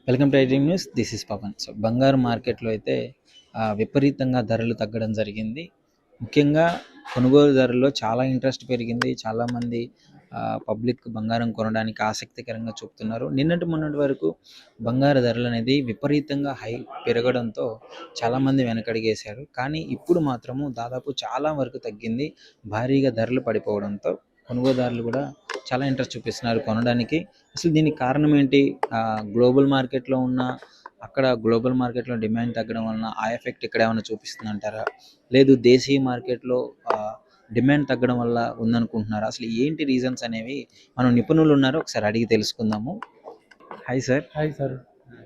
Welcome to iDream news. This is Pavan. So బంగారు మార్కెట్లో అయితే విపరీతంగా ధరలు తగ్గడం జరిగింది. ముఖ్యంగా కొనుగోలుదారుల్లో చాలా ఇంట్రెస్ట్ పెరిగింది. చాలామంది పబ్లిక్ బంగారం కొనడానికి ఆసక్తికరంగా చూపుతున్నారు. నిన్నటి మొన్నటి వరకు బంగారు ధరలు అనేది విపరీతంగా పెరగడంతో చాలామంది వెనకడిగేశారు. కానీ ఇప్పుడు మాత్రము దాదాపు చాలా వరకు తగ్గింది. భారీగా ధరలు పడిపోవడంతో కొనుగోలుదారులు కూడా చాలా ఇంట్రెస్ట్ చూపిస్తున్నారు కొనడానికి. అసలు దీనికి కారణం ఏంటి? గ్లోబల్ మార్కెట్లో ఉన్న గ్లోబల్ మార్కెట్లో డిమాండ్ తగ్గడం వలన ఆ ఎఫెక్ట్ ఇక్కడ ఏమైనా చూపిస్తుంది అంటారా? లేదు దేశీయ మార్కెట్లో డిమాండ్ తగ్గడం వల్ల ఉందనుకుంటున్నారా? అసలు ఏంటి రీజన్స్ అనేవి మనం నిపుణులు ఉన్నారు, ఒకసారి అడిగి తెలుసుకుందాము. Hi sir. Hi sir.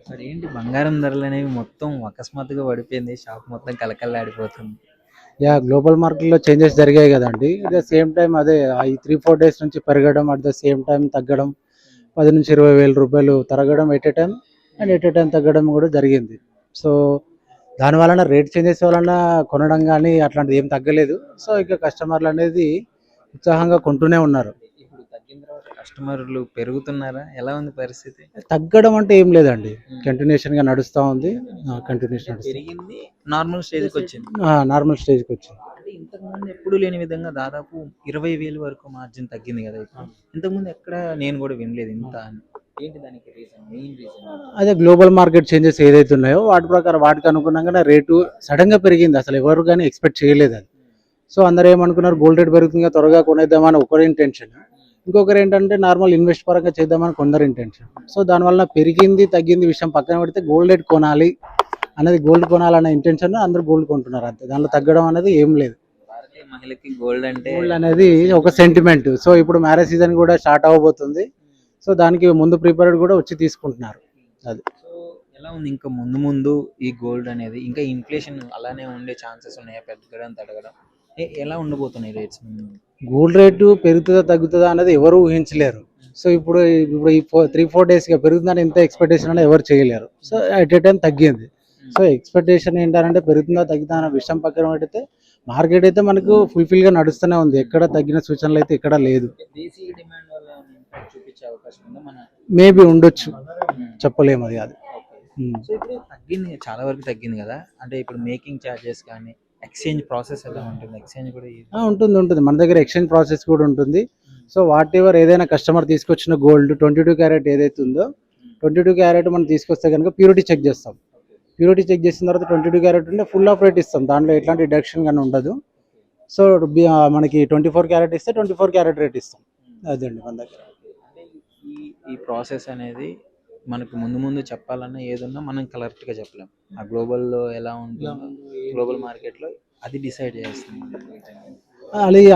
Sir ఏంటి బంగారం ధరలు అనేవి మొత్తం అకస్మాత్తుగా పడిపోయింది, షాప్ మొత్తం కలకల్లాడిపోతుంది. గ్లోబల్ మార్కెట్లో చేంజెస్ జరిగాయి కదండి. అట్ ద సేమ్ టైం అదే ఈ 3-4 డేస్ నుంచి పెరగడం, అట్ ద సేమ్ టైం తగ్గడం, 10,000-20,000 వేల రూపాయలు తరగడం at a time, and at a time తగ్గడం కూడా జరిగింది. సో దాని వలన రేట్ చేంజెస్ వలన కొనడం కానీ అట్లాంటిది ఏం తగ్గలేదు. సో ఇక కస్టమర్లు అనేది ఉత్సాహంగా కొంటూనే ఉన్నారు. ఇప్పుడు తగ్గిన తర్వాత కస్టమర్లు పెరుగుతున్నారా? ఎలా ఉంది పరిస్థితి? తగ్గడం అంటే ఏం లేదండి, కంటిన్యూషన్గా నడుస్తూ ఉంది. కంటిన్యూషన్ పెరిగింది, నార్మల్ స్టేజ్కి వచ్చింది. నార్మల్ స్టేజ్కి వచ్చింది. అంటే ఇంతకుముందు ఎప్పుడు లేని విధంగా దాదాపు 20,000 వరకు మార్జిన్ తగ్గింది కదా ఇప్పుడు. ఇంతకుముందు ఎక్కడ నేను కూడా వినలేదు ఇంత అని. ఏంటి దానికి రీజన్, మెయిన్ రీజన్? అదే గ్లోబల్ మార్కెట్ చేంజెస్ ఏదైతే ఉన్నాయో వాటి ప్రకారం వాటికి అనుగుణంగానే రేటు సడన్గా పెరిగింది. అసలు ఎవరు కానీ ఎక్స్పెక్ట్ చేయలేదు అది. సో అందరూ ఏమనుకున్నారు, గోల్డ్ రేట్ పెరుగుతుంది త్వరగా కొనేద్దామని ఒకరి ఇంటెన్షన్, ఇంకొకరు ఏంటంటే నార్మల్ ఇన్వెస్ట్ పరంగా చేద్దామని కొందరు ఇంటెన్షన్. సో దానివల్ల పెరిగింది తగ్గింది విషయం పక్కన పెడితే గోల్డ్ రేట్ కొనాలి అనేది, గోల్డ్ కొనాలన్న ఇంటెన్షన్ అందరూ గోల్డ్ కొంటున్నారు అంతే. దాంట్లో తగ్గడం అనేది ఏం లేదు. భారతీయ మహిళకి గోల్డ్ అంటే గోల్డ్ అనేది ఒక సెంటిమెంట్. సో ఇప్పుడు మ్యారేజ్ సీజన్ కూడా స్టార్ట్ అవ్వబోతుంది. సో దానికి ముందు ప్రిపేర్డ్ కూడా వచ్చి తీసుకుంటున్నారు. అది సో ఎలా ఉంది ఇంకా ముందు ముందు ఈ గోల్డ్ అనేది? ఇంకా ఇన్ఫ్లేషన్ అలానే ఉండే ఛాన్సెస్ ఉన్నాయా? పెద్దగడం తగ్గడం ఎలా ఉండబోతున్నాయి రేట్స్? గోల్డ్ రేటు పెరుగుతుందా తగ్గుతుందా అనేది ఎవరు ఊహించలేరు. సో ఇప్పుడు ఈ 3-4 డేస్గా పెరుగుతుందని ఎంత ఎక్స్పెక్టేషన్ అనేది ఎవరు చేయలేరు. సో ఎట్ ఏ టైం తగ్గింది. సో ఎక్స్పెక్టేషన్ ఏంటంటే పెరుగుతుందా తగ్గుతుందా అనే విషయం పక్కన పెడితే మార్కెట్ అయితే మనకు ఫుల్ఫిల్గా నడుస్తూనే ఉంది. ఎక్కడ తగ్గిన సూచనలు అయితే ఎక్కడ లేదు. దేశీయ డిమాండ్ వల్ల చూపించే అవకాశం ఉందా? మేబీ ఉండొచ్చు, చెప్పలేము అది. సో ఇప్పుడు తగ్గింది, చాలా వరకు తగ్గింది కదా. అంటే ఇప్పుడు మేకింగ్ ఛార్జెస్ కానీ ఎక్స్చేంజ్ ప్రాసెస్ ఎలా ఉంటుంది? ఎక్స్చేంజ్ కూడా ఉంటుంది మన దగ్గర ఎక్స్చేంజ్ ప్రాసెస్ కూడా ఉంటుంది. సో వాట్ ఎవర్ ఏదైనా కస్టమర్ తీసుకొచ్చిన గోల్డ్ 22 క్యారెట్ ఏదైతే ఉందో 22 క్యారెట్ మనం తీసుకొస్తే కనుక ప్యూరిటీ చెక్ చేస్తాం. ప్యూరిటీ చెక్ చేసిన తర్వాత 22 క్యారెట్ ఉంటే ఫుల్ ఆఫ్ రేట్ ఇస్తాం, దాంట్లో ఎట్లాంటి డిడక్షన్ కానీ ఉండదు. సో మనకి 24 క్యారెట్ ఇస్తే 24 క్యారెట్ రేట్ ఇస్తాం. అదండి మన దగ్గర. ఈ ప్రాసెస్ అనేది మనకు ముందు ముందు చెప్పాలన్నా ఏదన్నా మనం కరెక్ట్గా చెప్పలేం. ఆ గ్లోబల్లో ఎలా ఉంటుందో, గ్లోబల్ మార్కెట్లో అది డిసైడ్ చేస్తుంది.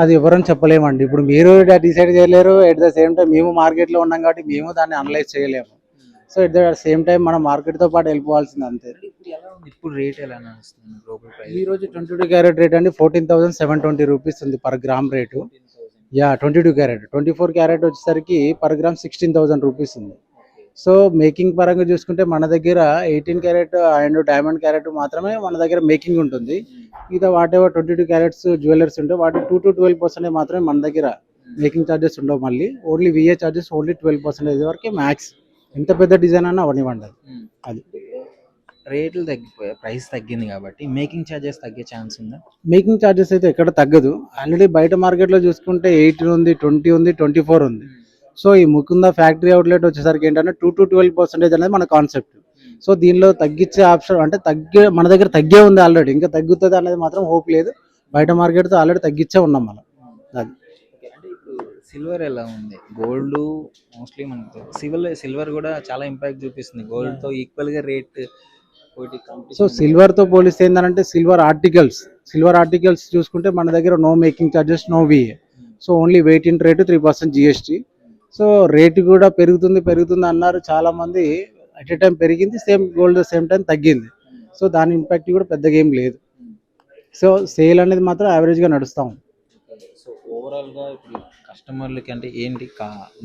అది ఎవరని చెప్పలేమండి. ఇప్పుడు మీరు డిసైడ్ చేయలేరు, ఎట్ ద సేమ్ టైం మేము మార్కెట్లో ఉన్నాం కాబట్టి మేము దాన్ని అనలైజ్ చేయలేము. So at the same time మనం మార్కెట్తో పాటు వెళ్ళిపోవాల్సింది అంతే. ఇప్పుడు రేట్ ఎలా నడుస్తుంది గ్లోబల్ ప్రైస్? ఈ రోజు 22 క్యారెట్ రేట్ అండి 14,720 రూపీస్ ఉంది per gram rate. 22 carrot. 24 carrot వచ్చేసరికి పర్ గ్రామ్ 16,000 రూపీస్ ఉంది. సో మేకింగ్ పరంగా చూసుకుంటే మన దగ్గర 18 క్యారెట్ అండ్ డైమండ్ క్యారెట్ మాత్రమే మన దగ్గర మేకింగ్ ఉంటుంది. మిగతా వాటెవర్ 22 క్యారెట్స్ జ్యువెలర్స్ ఉంటే వాటి 2-12% మాత్రమే మన దగ్గర మేకింగ్ ఛార్జెస్ ఉండవు. మళ్ళీ ఓన్లీ విఏ ఛార్జెస్ ఓన్లీ 12% వరకే మ్యాక్స్. ఎంత పెద్ద డిజైన్ అన్నా అవనివ్వండి. అది రేట్లు తగ్గిపోయాయి, ప్రైస్ తగ్గింది కాబట్టి మేకింగ్ ఛార్జెస్ తగ్గే ఛాన్స్ ఉందా? మేకింగ్ ఛార్జెస్ అయితే ఎక్కడ తగ్గదు. ఆల్రెడీ బయట మార్కెట్లో చూసుకుంటే 18 ఉంది, 20 ఉంది, 24 ఉంది. సో ఈ ముకుంద ఫ్యాక్టరీ అవుట్లెట్ వచ్చేసరికి ఏంటంటే 2-12% అనేది మన కాన్సెప్ట్. సో దీనిలో తగ్గించే ఆప్షన్ అంటే మన దగ్గర తగ్గే ఉంది ఆల్రెడీ, ఇంకా తగ్గుతుంది అనేది మాత్రం హోప్ లేదు. బయట మార్కెట్తో ఆల్రెడీ తగ్గించే ఉన్నాం మనం. అది అంటే ఇప్పుడు సిల్వర్ ఎలా ఉంది? గోల్డ్ మోస్ట్లీ మనకు సిల్వర్ కూడా చాలా ఇంపాక్ట్ చూపిస్తుంది గోల్డ్తో ఈక్వల్గా రేట్. సో సిల్వర్తో పోలిస్తే ఏంటంటే సిల్వర్ ఆర్టికల్స్ చూసుకుంటే మన దగ్గర no making charges, no VA. So only weight in rate 3% GST. So rate కూడా పెరుగుతుంది అన్నారు చాలామంది. అట్ ఏ టైం పెరిగింది, సేమ్ గోల్డ్ సేమ్ టైం తగ్గింది. సో దాని ఇంపాక్ట్ కూడా పెద్దగా ఏం లేదు. సో సేల్ అనేది మాత్రం యావరేజ్గా నడుస్తాం. సో ఓవరాల్గా ఇప్పుడు కస్టమర్లకి అంటే ఏంటి,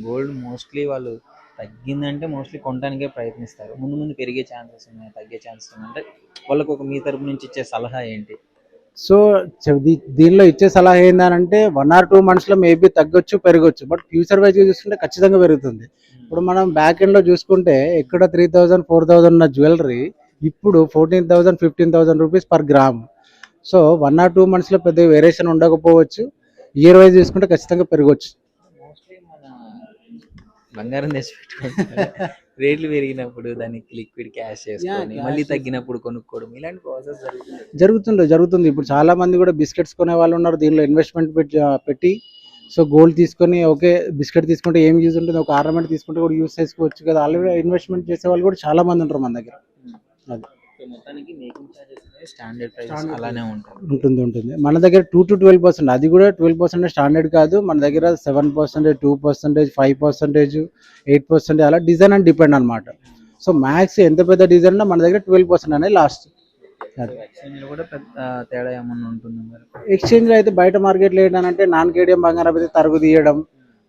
గోల్డ్ మోస్ట్లీ వాళ్ళు తగ్గిందంటే మోస్ట్లీ కొనడానికే ప్రయత్నిస్తారు. ముందు పెరిగే ఛాన్సెస్ ఉన్నాయి, తగ్గే ఛాన్సెస్ ఉన్నాయి. అంటే వాళ్ళకు ఒక మీ తరపు నుంచి ఇచ్చే సలహా ఏంటి? సో దీనిలో ఇచ్చే సలహా ఏంటంటే 1 or 2 మంత్స్లో మేబీ తగ్గొచ్చు పెరగొచ్చు, బట్ ఫ్యూచర్ వైజ్గా చూసుకుంటే ఖచ్చితంగా పెరుగుతుంది. ఇప్పుడు మనం బ్యాక్ ఎండ్లో చూసుకుంటే ఎక్కడ 3000 4000 ఉన్న జ్యువెలరీ ఇప్పుడు 14,000 15,000 rupees per gram. So 1 or 2 మంత్స్లో పెద్ద వేరియేషన్ ఉండకపోవచ్చు, ఇయర్ వైజ్ చూసుకుంటే ఖచ్చితంగా పెరగొచ్చు. మోస్ట్లీ మన బంగారం తెచ్చి పెట్టుకుంటారు, రేట్లు పెరిగినప్పుడు దానికి లిక్విడ్ క్యాష్ చేసుకొని cash మళ్ళీ తగ్గినప్పుడు కొనుక్కోవడం ఇలాంటి ప్రాసెస్ జరుగుతుంది. ఇప్పుడు చాలా మంది కూడా బిస్కెట్స్ కొనే వాళ్ళు ఉన్నారు, దీనిలో ఇన్వెస్ట్మెంట్ పెట్టి సో గోల్డ్ తీసుకొని ఓకే బిస్కెట్ తీసుకుంటే ఏం యూజ్ ఉంటుంది, ఒక ఆర్నమెంట్ తీసుకుంటే కూడా యూజ్ చేసుకోవచ్చు కదా, ఆల్రెడీ ఇన్వెస్ట్మెంట్ చేసే వాళ్ళు కూడా చాలా మంది ఉంటారు మన దగ్గర. అది మొత్తానికి మేకింగ్ చార్జెస్ స్టాండర్డ్ ప్రైస్ అలానే ఉంటుంది. ఉంటుంది మన దగ్గర 2 to 12%, అది కూడా 12% స్టాండర్డ్ కాదు, మన దగ్గర 7%, 2%, 5%, 8% అలా డిజైన్ అని డిపెండ్ అనమాట. సో మ్యాక్స్ ఎంత పెద్ద డిజైన్ ఉన్నా మన దగ్గర 12% అనేది లాస్ట్. ఎక్స్చేంజ్ లో కూడా పెద్ద తేడా ఏమన్నా ఉంటుంది మరి? ఎక్స్చేంజ్ అయితే బయట మార్కెట్లో ఏంటంటే నాన్ కేడియం బంగారం అయితే తరుగు తీయడం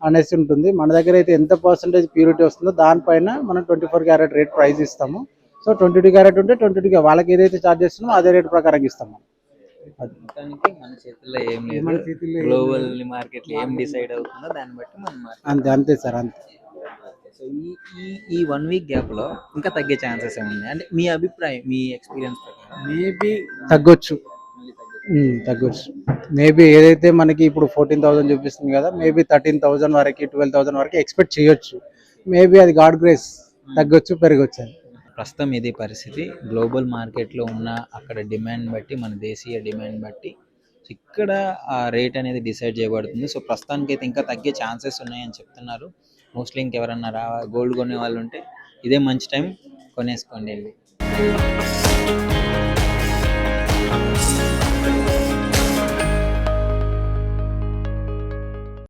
అనేసి ఉంటుంది, మన దగ్గర అయితే ఎంత పర్సెంటేజ్ ప్యూరిటీ వస్తుందో దానిపైన మనం 24 క్యారెట్ రేట్ ప్రైస్ ఇస్తాము. సో 22 క్యారెట్ ఉంటే 22 వాళ్ళకి ఏదైతే ఛార్జ్ చేస్తున్నామో అదే రేట్ ప్రకారం ఇస్తాము. మొత్తానికి మన చేతుల్లో ఏం లేదు, గ్లోబల్ మార్కెట్ లో ఏం డిసైడ్ అవుతుందో దాన్ని బట్టి మనం అంతే సార్ అంతే. సో ఈ 1 వీక్ గ్యాప్ లో ఇంకా తగ్గే ఛాన్సెస్ ఏమున్నాయి అంటే మీ అభిప్రాయం, మీ ఎక్స్పీరియన్స్ ప్రకారం? మేబీ తగ్గొచ్చు. మేబీ ఏదైతే మనకి ఇప్పుడు 14,000 చూపిస్తుంది కదా, మేబీ 13,000 వరకు 12,000 వరకు ఎక్స్పెక్ట్ చేయొచ్చు. మేబీ అది గాడ్ గ్రేస్, తగ్గొచ్చు పెరగొచ్చు అని. ప్రస్తుతం ఇది పరిస్థితి. గ్లోబల్ మార్కెట్లో ఉన్న అక్కడ డిమాండ్ బట్టి, మన దేశీయ డిమాండ్ బట్టి ఇక్కడ ఆ రేట్ అనేది డిసైడ్ చేయబడుతుంది. సో ప్రస్తుతానికి అయితే ఇంకా తగ్గే ఛాన్సెస్ ఉన్నాయని చెప్తున్నారు. మోస్ట్లీ ఇంకెవరన్నా గోల్డ్ కొనే వాళ్ళు ఉంటే ఇదే మంచి టైం, కొనేసుకోండి వెళ్ళి.